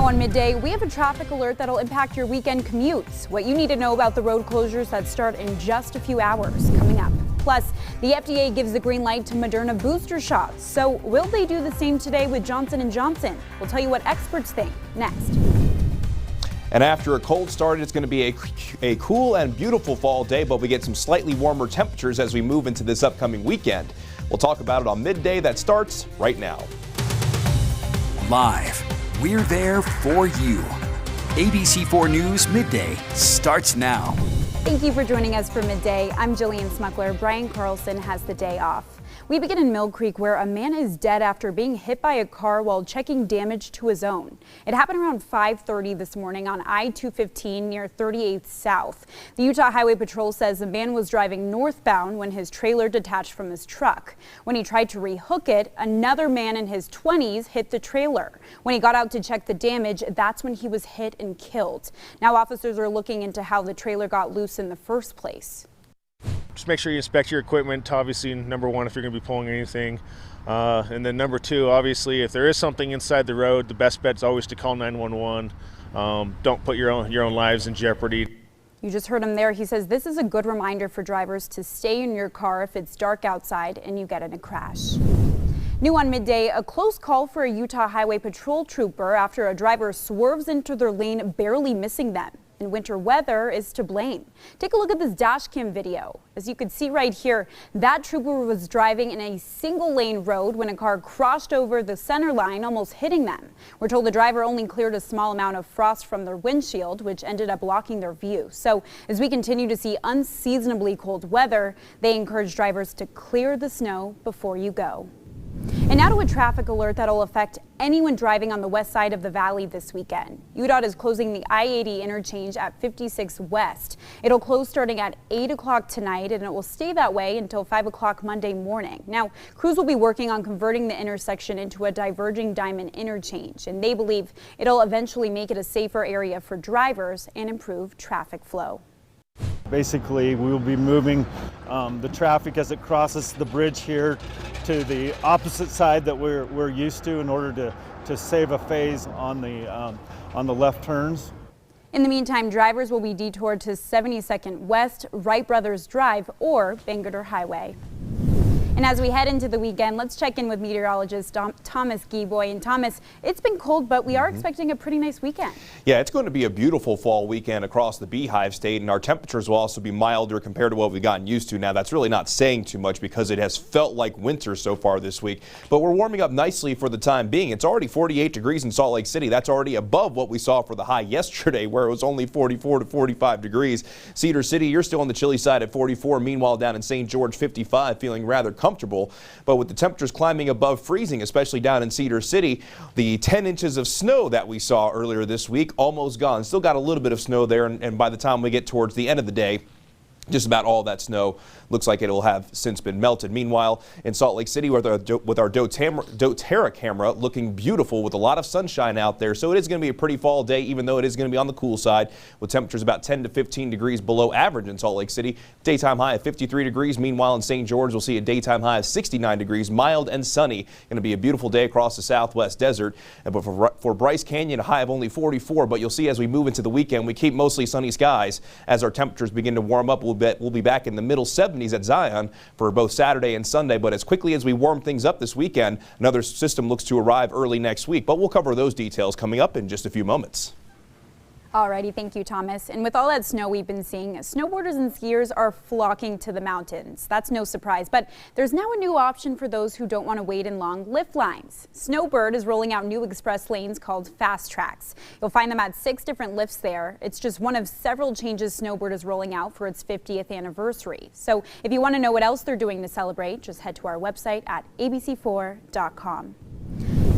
Now on Midday, we have a traffic alert that'll impact your weekend commutes. What you need to know about the road closures that start in just a few hours coming up. Plus, the FDA gives the green light to Moderna booster shots. So will they do the same today with Johnson & Johnson? We'll tell you what experts think next. And after a cold start, it's going to be a cool and beautiful fall day, but we get some slightly warmer temperatures as we move into this upcoming weekend. We'll talk about it on Midday that starts right now. Live, we're there for you. ABC4 News Midday starts now. Thank you for joining us for Midday. I'm Jillian Smuckler. Brian Carlson has the day off. We begin in Mill Creek, where a man is dead after being hit by a car while checking damage to his own. It happened around 5:30 this morning on I-215 near 38th South. The Utah Highway Patrol says the man was driving northbound when his trailer detached from his truck. When he tried to rehook it, another man in his 20s hit the trailer. When he got out to check the damage, that's when he was hit and killed. Now officers are looking into how the trailer got loose in the first place. Just make sure you inspect your equipment, obviously, number one, if you're going to be pulling anything. And then number two, obviously, if there is something inside the road, the best bet is always to call 911. Don't put your own lives in jeopardy. You just heard him there. He says this is a good reminder for drivers to stay in your car if it's dark outside and you get in a crash. New on Midday, a close call for a Utah Highway Patrol trooper after a driver swerves into their lane, barely missing them. And winter weather is to blame. Take a look at this dash cam video. As you can see right here, that trooper was driving in a single lane road when a car crossed over the center line, almost hitting them. We're told the driver only cleared a small amount of frost from their windshield, which ended up blocking their view. So as we continue to see unseasonably cold weather, they encourage drivers to clear the snow before you go. And now to a traffic alert that'll affect anyone driving on the west side of the valley this weekend. UDOT is closing the I-80 interchange at 56 West. It'll close starting at 8 o'clock tonight, and it will stay that way until 5 o'clock Monday morning. Now, crews will be working on converting the intersection into a diverging diamond interchange, and they believe it'll eventually make it a safer area for drivers and improve traffic flow. Basically, we will be moving the traffic as it crosses the bridge here to the opposite side that we're used to in order to save a phase on the left turns. In the meantime, drivers will be detoured to 72nd West, Wright Brothers Drive, or Bangor Highway. And as we head into the weekend, let's check in with meteorologist Thomas Gieboy. And Thomas, it's been cold, but we are expecting a pretty nice weekend. Yeah, it's going to be a beautiful fall weekend across the Beehive State, and our temperatures will also be milder compared to what we've gotten used to. Now, that's really not saying too much because it has felt like winter so far this week, but we're warming up nicely for the time being. It's already 48 degrees in Salt Lake City. That's already above what we saw for the high yesterday, where it was only 44 to 45 degrees. Cedar City, you're still on the chilly side at 44. Meanwhile, down in St. George, 55, feeling rather comfortable. But with the temperatures climbing above freezing, especially down in Cedar City, the 10 inches of snow that we saw earlier this week almost gone. Still got a little bit of snow there, and by the time we get towards the end of the day, just about all that snow looks like it will have since been melted. Meanwhile, in Salt Lake City, with our doTERRA camera looking beautiful with a lot of sunshine out there. So it is going to be a pretty fall day, even though it is going to be on the cool side, with temperatures about 10 to 15 degrees below average in Salt Lake City. Daytime high of 53 degrees. Meanwhile, in St. George, we'll see a daytime high of 69 degrees, mild and sunny. Going to be a beautiful day across the southwest desert. But for Bryce Canyon, a high of only 44. But you'll see as we move into the weekend, we keep mostly sunny skies as our temperatures begin to warm up. We'll be back in the middle 70s at Zion for both Saturday and Sunday. But as quickly as we warm things up this weekend, another system looks to arrive early next week. But we'll cover those details coming up in just a few moments. Alrighty, thank you, Thomas. And with all that snow we've been seeing, snowboarders and skiers are flocking to the mountains. That's no surprise, but there's now a new option for those who don't want to wait in long lift lines. Snowbird is rolling out new express lanes called Fast Tracks. You'll find them at 6 different lifts there. It's just one of several changes Snowbird is rolling out for its 50th anniversary. So if you want to know what else they're doing to celebrate, just head to our website at abc4.com.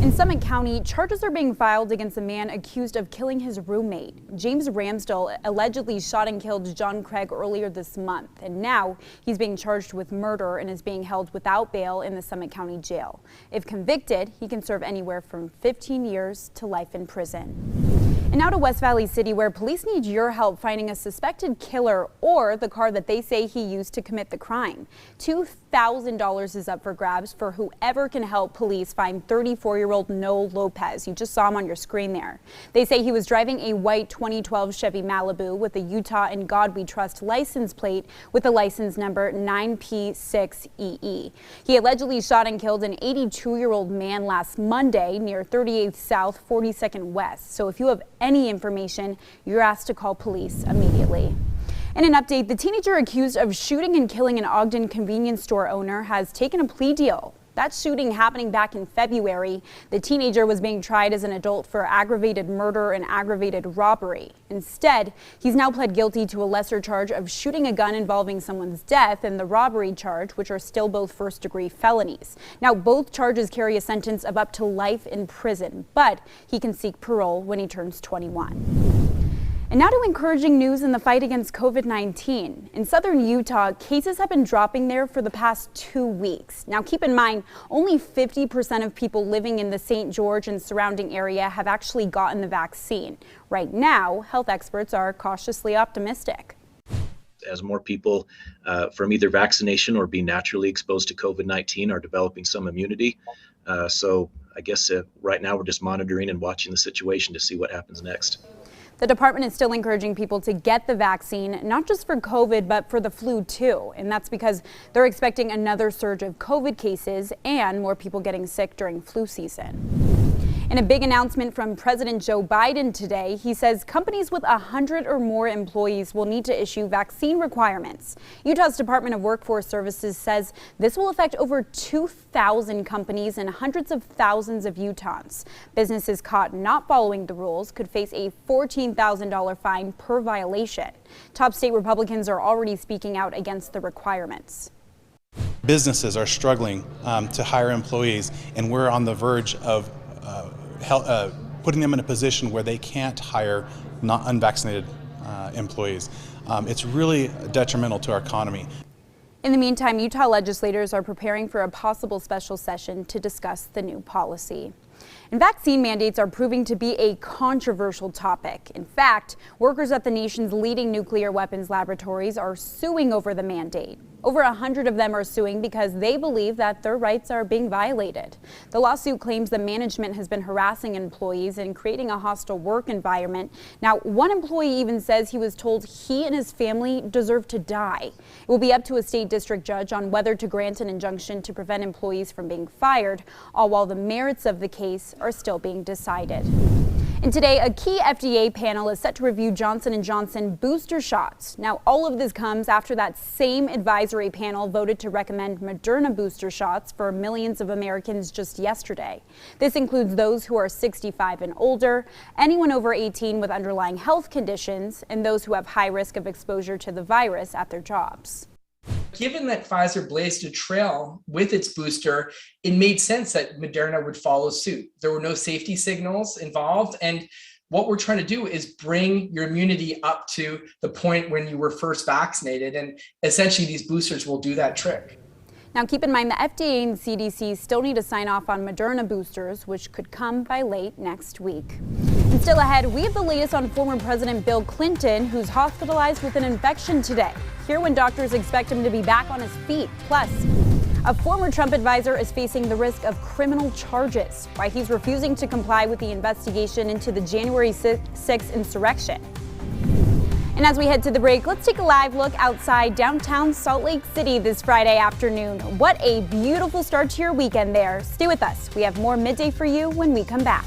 In Summit County, charges are being filed against a man accused of killing his roommate. James Ramsdell allegedly shot and killed John Craig earlier this month, and now he's being charged with murder and is being held without bail in the Summit County Jail. If convicted, he can serve anywhere from 15 years to life in prison. And now to West Valley City, where police need your help finding a suspected killer or the car that they say he used to commit the crime. $2,000 is up for grabs for whoever can help police find 34-year-old Noel Lopez. You just saw him on your screen there. They say he was driving a white 2012 Chevy Malibu with a Utah and God We Trust license plate with the license number 9P6EE. He allegedly shot and killed an 82-year-old man last Monday near 38th South, 42nd West. So if you have any information, you're asked to call police immediately. In an update, the teenager accused of shooting and killing an Ogden convenience store owner has taken a plea deal. That shooting happening back in February. The teenager was being tried as an adult for aggravated murder and aggravated robbery. Instead, he's now pled guilty to a lesser charge of shooting a gun involving someone's death and the robbery charge, which are still both first-degree felonies. Now, both charges carry a sentence of up to life in prison, but he can seek parole when he turns 21. And now to encouraging news in the fight against COVID-19. In southern Utah, cases have been dropping there for the past 2 weeks. Now keep in mind, only 50% of people living in the St. George and surrounding area have actually gotten the vaccine. Right now, health experts are cautiously optimistic. As more people from either vaccination or being naturally exposed to COVID-19 are developing some immunity. So I guess right now we're just monitoring and watching the situation to see what happens next. The department is still encouraging people to get the vaccine, not just for COVID, but for the flu too. And that's because they're expecting another surge of COVID cases and more people getting sick during flu season. In a big announcement from President Joe Biden today, he says companies with 100 or more employees will need to issue vaccine requirements. Utah's Department of Workforce Services says this will affect over 2,000 companies and hundreds of thousands of Utahns. Businesses caught not following the rules could face a $14,000 fine per violation. Top state Republicans are already speaking out against the requirements. Businesses are struggling to hire employees, and we're on the verge of putting them in a position where they can't hire not unvaccinated employees. It's really detrimental to our economy. In the meantime, Utah legislators are preparing for a possible special session to discuss the new policy. And vaccine mandates are proving to be a controversial topic. In fact, workers at the nation's leading nuclear weapons laboratories are suing over the mandate. Over 100 of them are suing because they believe that their rights are being violated. The lawsuit claims the management has been harassing employees and creating a hostile work environment. Now, one employee even says he was told he and his family deserve to die. It will be up to a state district judge on whether to grant an injunction to prevent employees from being fired, all while the merits of the case are still being decided. And today, a key FDA panel is set to review Johnson & Johnson booster shots. Now, all of this comes after that same advisory panel voted to recommend Moderna booster shots for millions of Americans just yesterday. This includes those who are 65 and older, anyone over 18 with underlying health conditions, and those who have high risk of exposure to the virus at their jobs. Given that Pfizer blazed a trail with its booster, it made sense that Moderna would follow suit. There were no safety signals involved. And what we're trying to do is bring your immunity up to the point when you were first vaccinated. And essentially, these boosters will do that trick. Now, keep in mind the FDA and CDC still need to sign off on Moderna boosters, which could come by late next week. And still ahead, we have the latest on former President Bill Clinton, who's hospitalized with an infection today. Here when doctors expect him to be back on his feet. Plus, a former Trump advisor is facing the risk of criminal charges, why he's refusing to comply with the investigation into the January 6th insurrection. And as we head to the break, let's take a live look outside downtown Salt Lake City this Friday afternoon. What a beautiful start to your weekend there. Stay with us. We have more Midday for you when we come back.